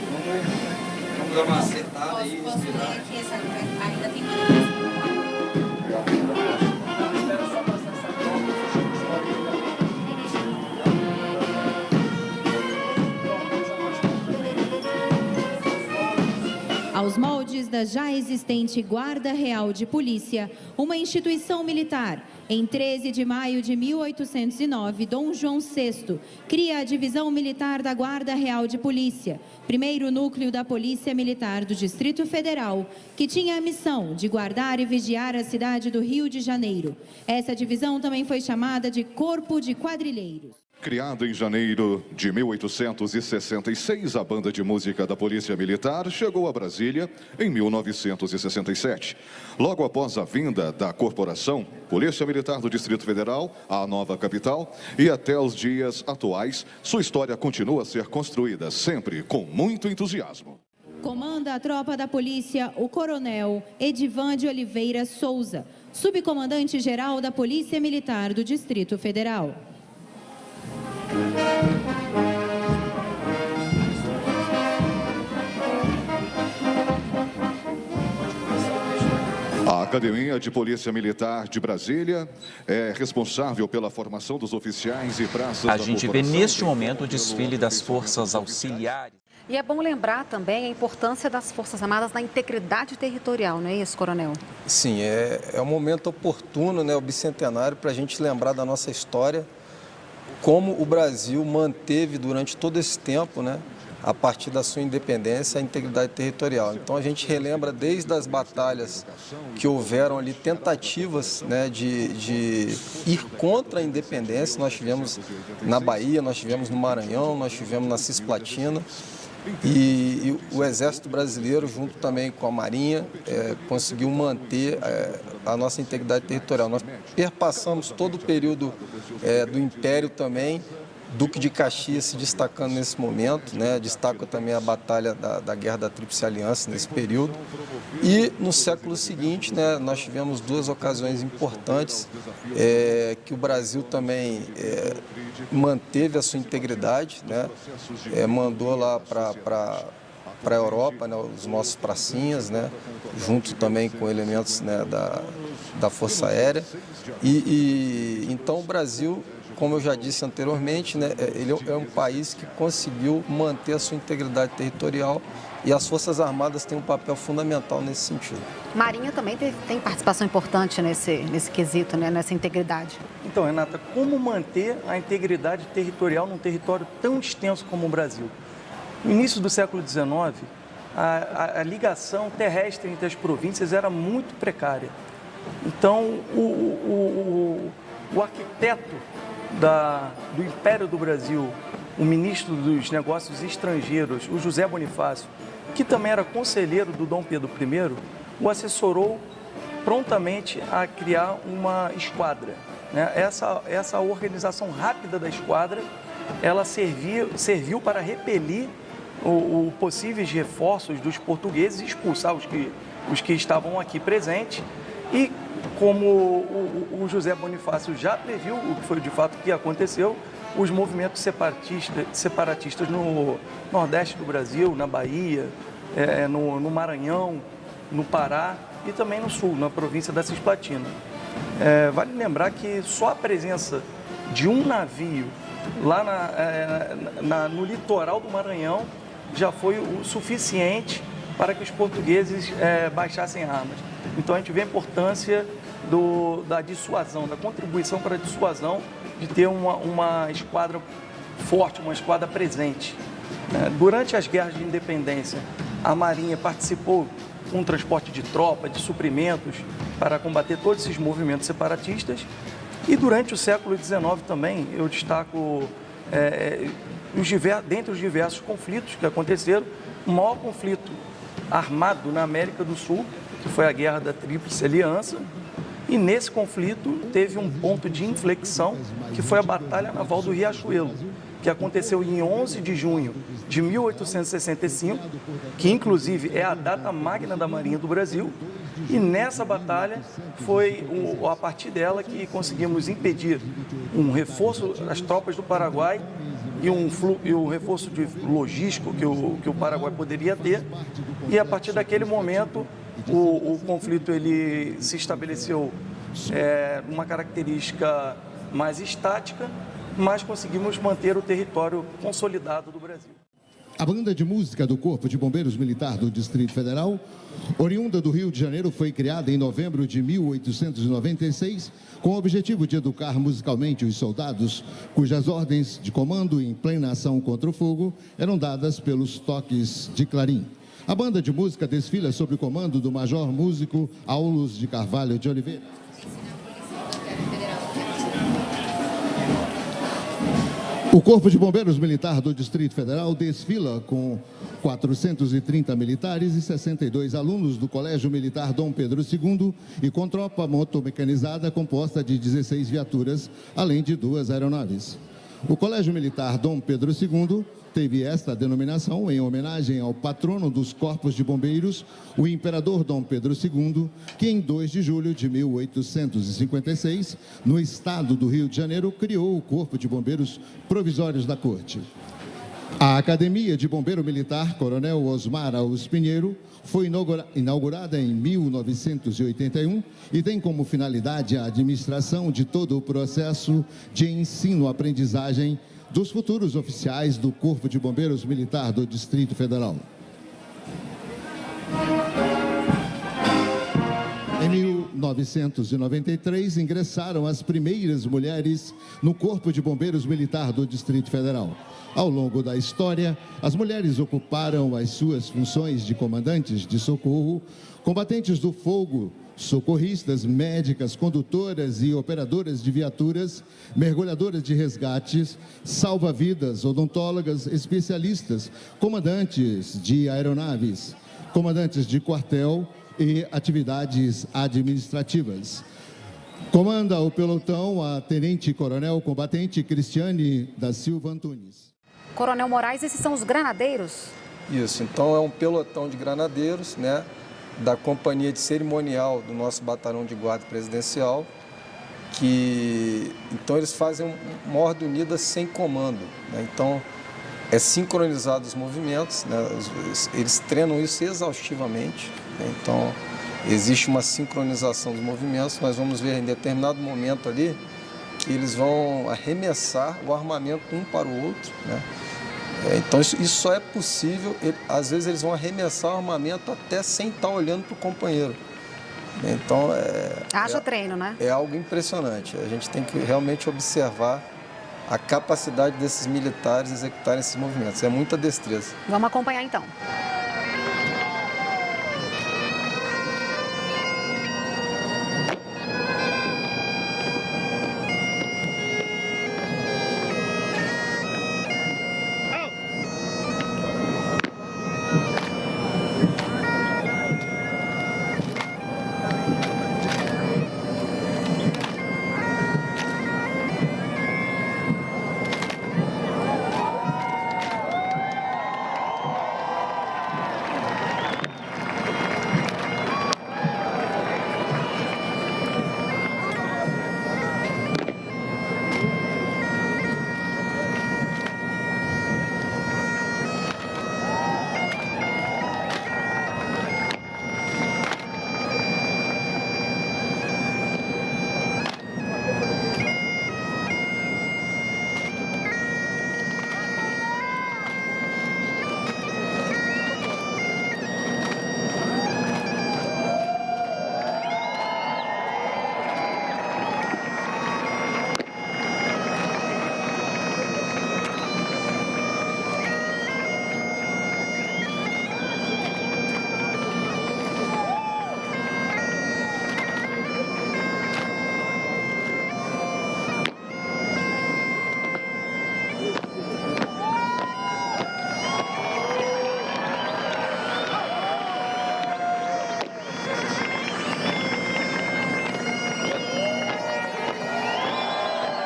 Vamos dar uma acertada aí.
Posso ler aqui essa? Ainda tem
aos moldes da já existente Guarda Real de Polícia, uma instituição militar. Em 13 de maio de 1809, Dom João VI cria a Divisão Militar da Guarda Real de Polícia, primeiro núcleo da Polícia Militar do Distrito Federal, que tinha a missão de guardar e vigiar a cidade do Rio de Janeiro. Essa divisão também foi chamada de Corpo de Quadrilheiros.
Criada em janeiro de 1866, a banda de música da Polícia Militar chegou a Brasília em 1967. Logo após a vinda da corporação, Polícia Militar do Distrito Federal, à nova capital, e até os dias atuais, sua história continua a ser construída sempre com muito entusiasmo.
Comanda a tropa da polícia o coronel Edivan de Oliveira Souza, subcomandante-geral da Polícia Militar do Distrito Federal.
A Academia de Polícia Militar de Brasília é responsável pela formação dos oficiais e praças da
A gente vê neste momento o desfile das Forças Auxiliares.
E é bom lembrar também a importância das Forças Armadas na integridade territorial, não é isso, coronel?
Sim, é um momento oportuno, né, o bicentenário, para a gente lembrar da nossa história, como o Brasil manteve durante todo esse tempo, né, a partir da sua independência, a integridade territorial. Então a gente relembra desde as batalhas que houveram ali, tentativas, né, de ir contra a independência. Nós tivemos na Bahia, nós tivemos no Maranhão, nós tivemos na Cisplatina. E o Exército Brasileiro, junto também com a Marinha, conseguiu manter a nossa integridade territorial. Nós perpassamos todo o período do Império também, Duque de Caxias se destacando nesse momento, né? Destaca também a batalha da Guerra da Tríplice Aliança nesse período. E no século seguinte, né, nós tivemos duas ocasiões importantes que o Brasil também manteve a sua integridade, né? Mandou lá para a Europa, né, os nossos pracinhas, né, junto também com elementos, né, da Força Aérea. Então o Brasil, como eu já disse anteriormente, né, ele é um país que conseguiu manter a sua integridade territorial e as Forças Armadas têm um papel fundamental nesse sentido.
Marinha também tem participação importante nesse quesito, né, nessa integridade.
Então, Renata, como manter a integridade territorial num território tão extenso como o Brasil? No início do século XIX, a ligação terrestre entre as províncias era muito precária. Então, o arquiteto do Império do Brasil, o ministro dos Negócios Estrangeiros, o José Bonifácio, que também era conselheiro do Dom Pedro I, o assessorou prontamente a criar uma esquadra, né? Essa organização rápida da esquadra, ela serviu para repelir os possíveis reforços dos portugueses e expulsar os que estavam aqui presentes. E como o José Bonifácio já previu o que foi de fato que aconteceu, os movimentos separatistas no Nordeste do Brasil, na Bahia, no Maranhão, no Pará e também no Sul, na província da Cisplatina. Vale lembrar que só a presença de um navio lá no litoral do Maranhão já foi o suficiente para que os portugueses baixassem armas. Então a gente vê a importância da dissuasão, da contribuição para a dissuasão, de ter uma esquadra forte, uma esquadra presente. Durante as guerras de independência, a Marinha participou com o transporte de tropa, de suprimentos, para combater todos esses movimentos separatistas. E durante o século XIX também, eu destaco, dentre os diversos conflitos que aconteceram, o maior conflito armado na América do Sul, que foi a Guerra da Tríplice Aliança, e nesse conflito teve um ponto de inflexão, que foi a Batalha Naval do Riachuelo, que aconteceu em 11 de junho de 1865, que inclusive é a data magna da Marinha do Brasil, e nessa batalha foi a partir dela que conseguimos impedir um reforço das tropas do Paraguai e um reforço de logístico que o Paraguai poderia ter, e a partir daquele momento o conflito ele se estabeleceu uma característica mais estática, mas conseguimos manter o território consolidado do Brasil.
A banda de música do Corpo de Bombeiros Militar do Distrito Federal, oriunda do Rio de Janeiro, foi criada em novembro de 1896, com o objetivo de educar musicalmente os soldados, cujas ordens de comando em plena ação contra o fogo eram dadas pelos toques de clarim. A banda de música desfila sob o comando do Major Músico Aulos de Carvalho de Oliveira. O Corpo de Bombeiros Militar do Distrito Federal desfila com 430 militares e 62 alunos do Colégio Militar Dom Pedro II e com tropa motomecanizada composta de 16 viaturas, além de 2 aeronaves.
O Colégio Militar Dom Pedro II teve esta denominação em homenagem ao patrono dos Corpos de Bombeiros, o Imperador Dom Pedro II, que em 2 de julho de 1856, no estado do Rio de Janeiro, criou o Corpo de Bombeiros Provisórios da Corte. A Academia de Bombeiro Militar Coronel Osmar Alves Pinheiro foi inaugurada em 1981 e tem como finalidade a administração de todo o processo de ensino-aprendizagem dos futuros oficiais do Corpo de Bombeiros Militar do Distrito Federal. Em 1993, ingressaram as primeiras mulheres no Corpo de Bombeiros Militar do Distrito Federal. Ao longo da história, as mulheres ocuparam as suas funções de comandantes de socorro, combatentes do fogo, socorristas, médicas, condutoras e operadoras de viaturas, mergulhadoras de resgates, salva-vidas, odontólogas, especialistas, comandantes de aeronaves, comandantes de quartel e atividades administrativas. Comanda o pelotão a Tenente-Coronel Combatente Cristiane da Silva Antunes.
Coronel Moraes, esses são os granadeiros?
Isso, então é um pelotão de granadeiros, né, da companhia de cerimonial do nosso batalhão de guarda presidencial, que então eles fazem uma ordem unida sem comando, né? Então é sincronizado os movimentos, né? Eles treinam isso exaustivamente, né? Então existe uma sincronização dos movimentos. Nós vamos ver em determinado momento ali que eles vão arremessar o armamento um para o outro, né? Então isso só é possível, às vezes eles vão arremessar o armamento até sem estar olhando para o companheiro. Então
haja treino, né?
É algo impressionante. A gente tem que realmente observar a capacidade desses militares executarem esses movimentos. É muita destreza.
Vamos acompanhar então.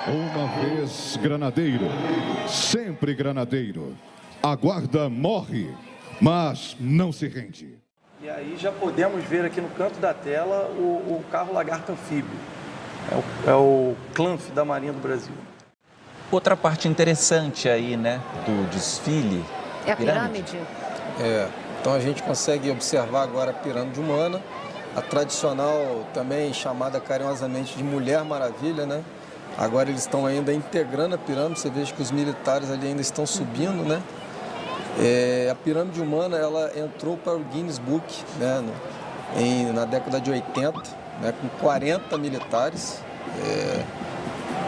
Uma vez granadeiro, sempre granadeiro. A guarda morre, mas não se rende.
E aí já podemos ver aqui no canto da tela o carro lagarto anfíbio. É o CLANF da Marinha do Brasil.
Outra parte interessante aí, né, do desfile.
É a pirâmide?
Então a gente consegue observar agora a pirâmide humana, a tradicional também chamada carinhosamente de Mulher Maravilha, né? Agora eles estão ainda integrando a pirâmide, você veja que os militares ali ainda estão subindo, né? A pirâmide humana, ela entrou para o Guinness Book, né, na década de 80, né, com 40 militares,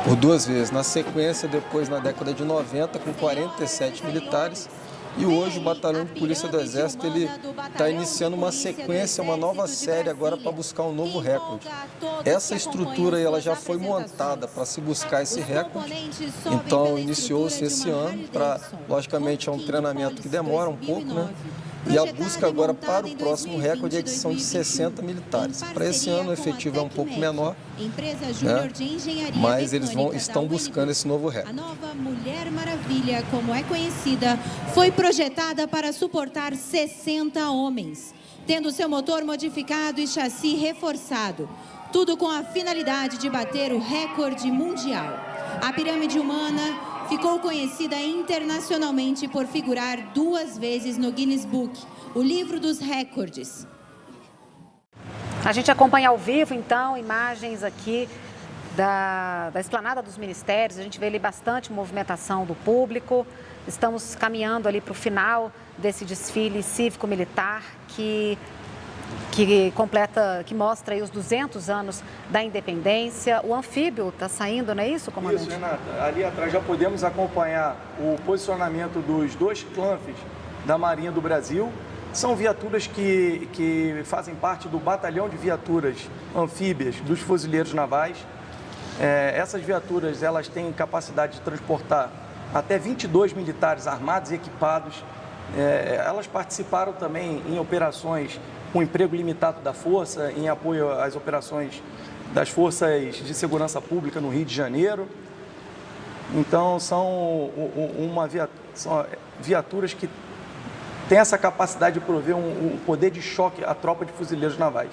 por 2 vezes. Na sequência, depois na década de 90, com 47 militares. E hoje o Batalhão de Polícia do Exército está iniciando uma sequência, uma nova série agora para buscar um novo recorde. Essa estrutura aí, ela já foi montada para se buscar esse recorde. Então iniciou-se esse ano, logicamente é um treinamento que demora um pouco, né? E a busca agora para o próximo recorde é a edição de 60 militares. Para esse ano o efetivo é um pouco menor, né? Mas eles estão buscando esse novo recorde.
A nova Mulher Maravilha, como é conhecida, foi projetada para suportar 60 homens, tendo seu motor modificado e chassi reforçado. Tudo com a finalidade de bater o recorde mundial. A pirâmide humana ficou conhecida internacionalmente por figurar 2 vezes no Guinness Book, o livro dos recordes.
A gente acompanha ao vivo, então, imagens aqui da Esplanada dos Ministérios. A gente vê ali bastante movimentação do público. Estamos caminhando ali para o final desse desfile cívico-militar que mostra aí os 200 anos da independência. O anfíbio está saindo, não é isso, comandante?
Isso, Renata. Ali atrás já podemos acompanhar o posicionamento dos 2 clanfes da Marinha do Brasil. São viaturas que fazem parte do batalhão de viaturas anfíbias dos fuzileiros navais. Essas viaturas elas têm capacidade de transportar até 22 militares armados e equipados. Elas participaram também em operações com emprego limitado da Força, em apoio às operações das Forças de Segurança Pública no Rio de Janeiro. Então, são viaturas que têm essa capacidade de prover um poder de choque à tropa de fuzileiros navais.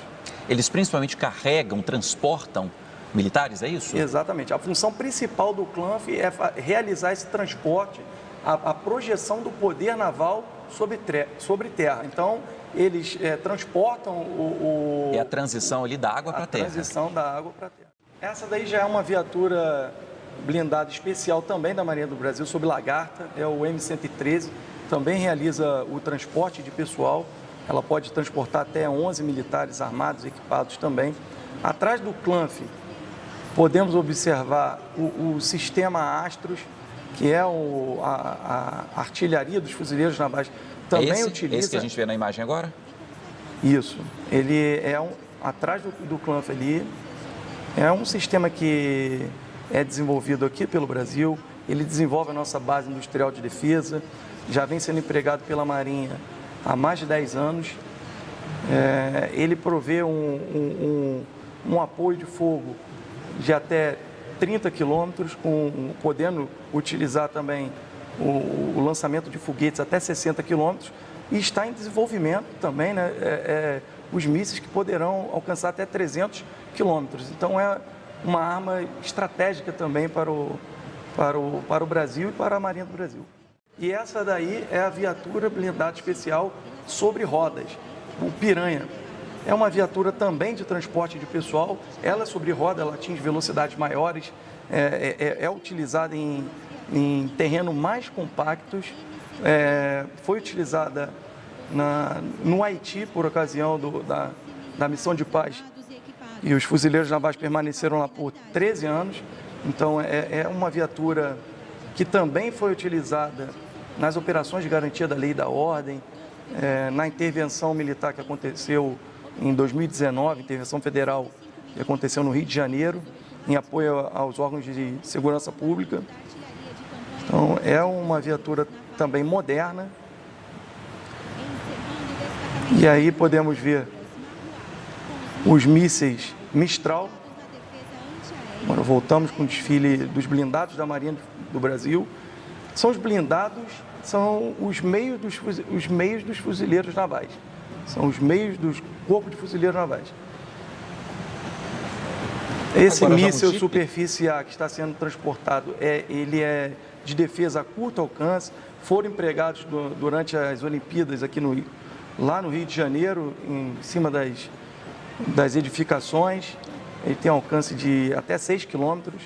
Eles principalmente carregam, transportam militares, é isso?
Exatamente. A função principal do CLANF é realizar esse transporte, a projeção do poder naval sobre terra. Então, eles transportam
É a transição ali da água para a terra.
A transição da água para a terra. Essa daí já é uma viatura blindada especial também da Marinha do Brasil, sob Lagarta, é o M113, também realiza o transporte de pessoal. Ela pode transportar até 11 militares armados e equipados também. Atrás do CLANF, podemos observar o sistema Astros, que é a artilharia dos fuzileiros navais. Também utiliza...
Esse que a gente vê na imagem agora?
Isso. Ele é atrás do CLANF ali. É um sistema que é desenvolvido aqui pelo Brasil. Ele desenvolve a nossa base industrial de defesa. Já vem sendo empregado pela Marinha há mais de 10 anos. Ele provê um apoio de fogo de até 30 quilômetros, podendo utilizar também o lançamento de foguetes até 60 quilômetros, e está em desenvolvimento também, né, os mísseis que poderão alcançar até 300 quilômetros. Então é uma arma estratégica também para o Brasil e para a Marinha do Brasil. E essa daí é a viatura blindada especial sobre rodas, o Piranha. É uma viatura também de transporte de pessoal, ela é sobre roda, ela atinge velocidades maiores, é utilizada em terreno mais compactos, foi utilizada no Haiti por ocasião da missão de paz, e os fuzileiros navais permaneceram lá por 13 anos, então é uma viatura que também foi utilizada nas operações de garantia da lei e da ordem, na intervenção militar que aconteceu em 2019, intervenção federal que aconteceu no Rio de Janeiro, em apoio aos órgãos de segurança pública. Então, é uma viatura também moderna. E aí podemos ver os mísseis Mistral. Agora voltamos com o desfile dos blindados da Marinha do Brasil. São os blindados, são os meios dos fuzileiros navais. São os meios dos corpos de fuzileiros navais. Esse míssil superfície A que está sendo transportado, ele é de defesa a curto alcance, foram empregados durante as Olimpíadas aqui lá no Rio de Janeiro, em cima das edificações. Ele tem alcance de até 6 quilômetros.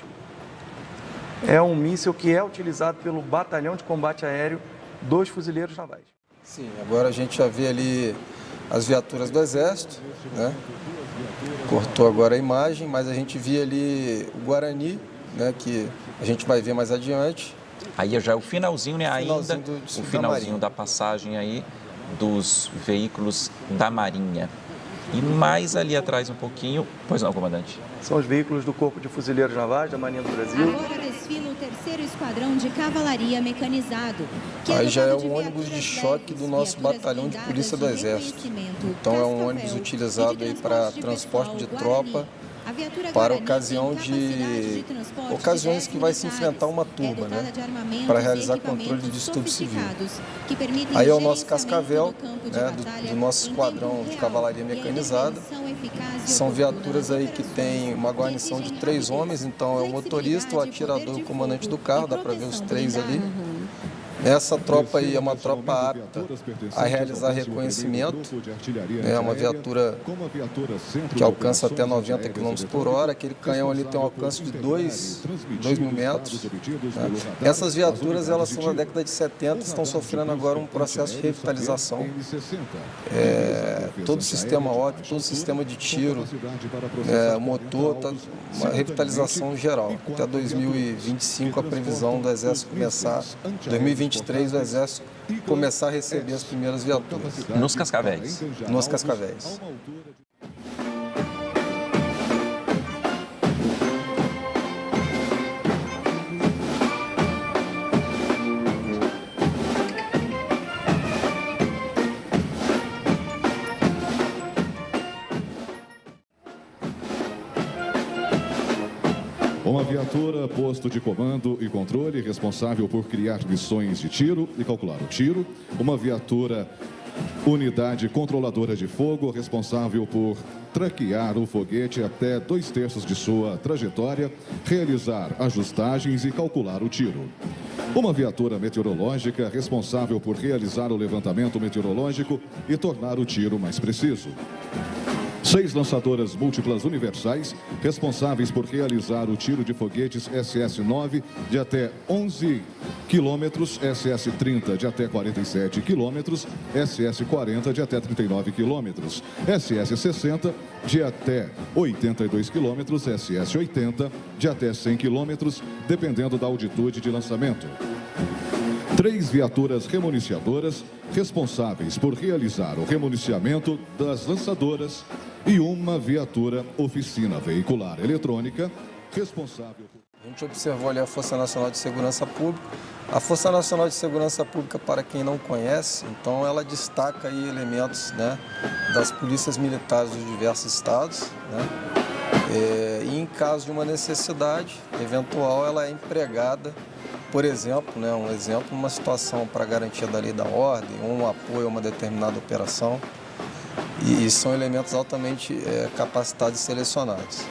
É um míssil que é utilizado pelo Batalhão de Combate Aéreo dos Fuzileiros Navais.
Sim, agora a gente já vê ali as viaturas do Exército, né? Cortou agora a imagem, mas a gente via ali o Guarani, né, que a gente vai ver mais adiante.
Aí já é o finalzinho, né? O finalzinho da passagem aí dos veículos da Marinha. E mais ali atrás um pouquinho... Pois não, comandante?
São os veículos do Corpo de Fuzileiros Navais da Marinha do Brasil.
Agora desfila o 3º Esquadrão de Cavalaria Mecanizado.
Aí já é um ônibus de choque do nosso batalhão de polícia do Exército. Então é um ônibus utilizado aí para transporte de tropa, para ocasiões que vai se enfrentar uma turma, né, para realizar controle de distúrbio civil. Aí é o nosso Cascavel, né, do nosso esquadrão de cavalaria mecanizada. São viaturas aí que tem uma guarnição de 3 homens, então é o motorista, o atirador e o comandante do carro, dá para ver os 3 ali. Essa tropa aí é uma tropa apta a realizar reconhecimento, é uma viatura que alcança até 90 km por hora, aquele canhão ali tem um alcance de 2.000 metros. Né? Essas viaturas, elas são da década de 70, estão sofrendo agora um processo de revitalização. Todo o sistema óptico, todo o sistema de tiro, motor, tá uma revitalização geral. Até 2025 a previsão do Exército começar, 2023 o Exército começar a receber as primeiras viaturas.
Nos Cascavéis?
Nos Cascavéis.
Uma viatura, posto de comando e controle, responsável por criar missões de tiro e calcular o tiro. Uma viatura, unidade controladora de fogo, responsável por traquear o foguete até 2/3 de sua trajetória, realizar ajustagens e calcular o tiro. Uma viatura meteorológica, responsável por realizar o levantamento meteorológico e tornar o tiro mais preciso. 6 lançadoras múltiplas universais, responsáveis por realizar o tiro de foguetes SS-9 de até 11 km, SS-30 de até 47 km, SS-40 de até 39 km, SS-60 de até 82 km, SS-80 de até 100 km, dependendo da altitude de lançamento. 3 viaturas remuniciadoras, responsáveis por realizar o remuniciamento das lançadoras, e uma viatura oficina veicular eletrônica, responsável por...
A gente observou ali a Força Nacional de Segurança Pública. A Força Nacional de Segurança Pública, para quem não conhece, então ela destaca aí elementos, né, das polícias militares dos diversos estados, né, e em caso de uma necessidade eventual, ela é empregada, por exemplo, né, uma situação para garantia da lei e da ordem, um apoio a uma determinada operação, e são elementos altamente capacitados e selecionados.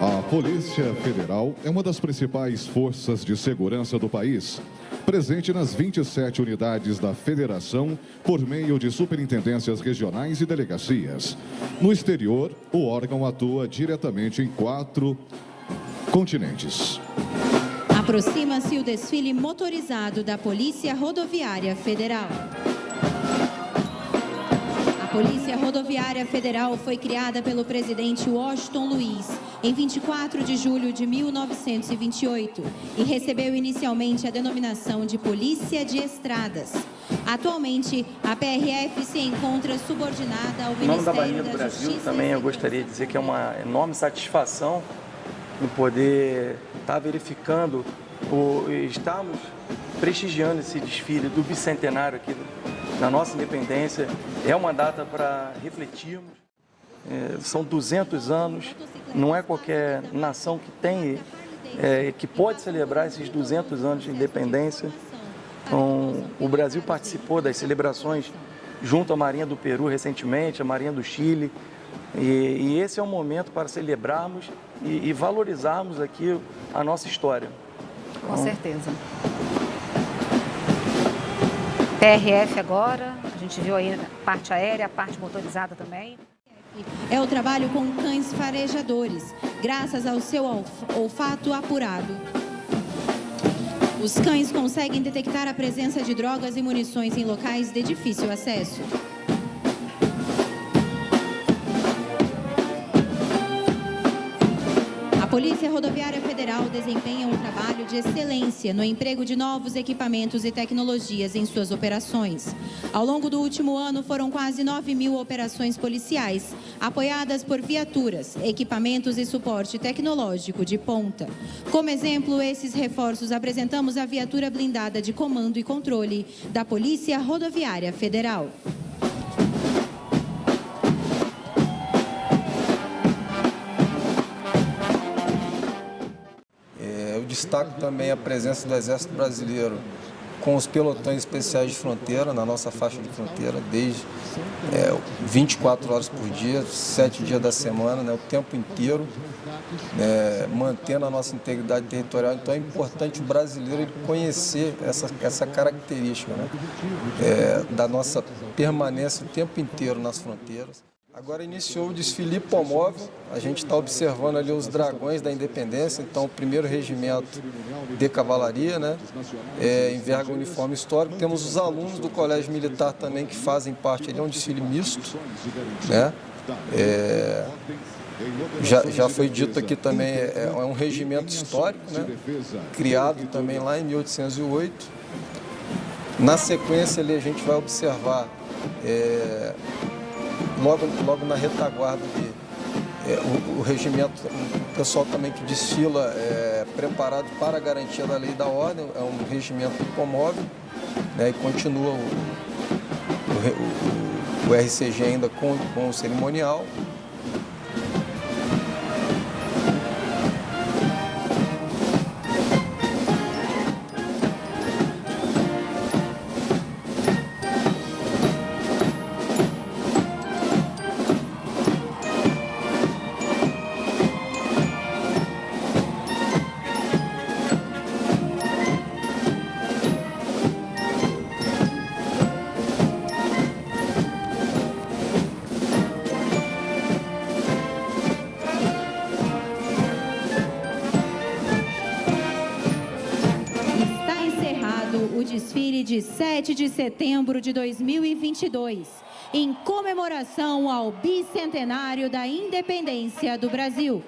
A Polícia Federal é uma das principais forças de segurança do país, presente nas 27 unidades da Federação por meio de superintendências regionais e delegacias. No exterior, o órgão atua diretamente em 4 continentes.
Aproxima-se o desfile motorizado da Polícia Rodoviária Federal. A Polícia Rodoviária Federal foi criada pelo presidente Washington Luiz em 24 de julho de 1928 e recebeu inicialmente a denominação de Polícia de Estradas. Atualmente, a PRF se encontra subordinada ao Ministério da Justiça.
Em nome da Marinha do Brasil, também eu gostaria de dizer que é uma enorme satisfação em poder estar verificando, estamos prestigiando esse desfile do bicentenário aqui da nossa independência. É uma data para refletirmos. São 200 anos, não é qualquer nação que tem, que pode celebrar esses 200 anos de independência. Então, o Brasil participou das celebrações junto à Marinha do Peru recentemente, a Marinha do Chile, e esse é o momento para celebrarmos e valorizarmos aqui a nossa história.
Com certeza. PRF agora, a gente viu aí a parte aérea, a parte motorizada também.
É o trabalho com cães farejadores, graças ao seu olfato apurado. Os cães conseguem detectar a presença de drogas e munições em locais de difícil acesso. A Polícia Rodoviária Federal desempenha um trabalho de excelência no emprego de novos equipamentos e tecnologias em suas operações. Ao longo do último ano, foram quase 9.000 operações policiais, apoiadas por viaturas, equipamentos e suporte tecnológico de ponta. Como exemplo, esses reforços apresentamos a viatura blindada de comando e controle da Polícia Rodoviária Federal.
Eu destaco também a presença do Exército Brasileiro com os pelotões especiais de fronteira, na nossa faixa de fronteira, desde 24 horas por dia, 7 dias da semana, né, o tempo inteiro, mantendo a nossa integridade territorial. Então é importante o brasileiro ele conhecer essa característica, né, da nossa permanência o tempo inteiro nas fronteiras. Agora iniciou o desfile hipomóvel, a gente está observando ali os dragões da independência, então o 1º regimento de cavalaria, né, enverga o uniforme histórico. Temos os alunos do Colégio Militar também que fazem parte, ele é um desfile misto, né, já foi dito aqui também, é um regimento histórico, né, criado também lá em 1808. Na sequência ali a gente vai observar logo na retaguarda o regimento, o pessoal também que desfila preparado para a garantia da lei e da ordem, é um regimento hipomóvel, né, e continua o RCG ainda com o cerimonial.
O desfile de 7 de setembro de 2022, em comemoração ao bicentenário da independência do Brasil.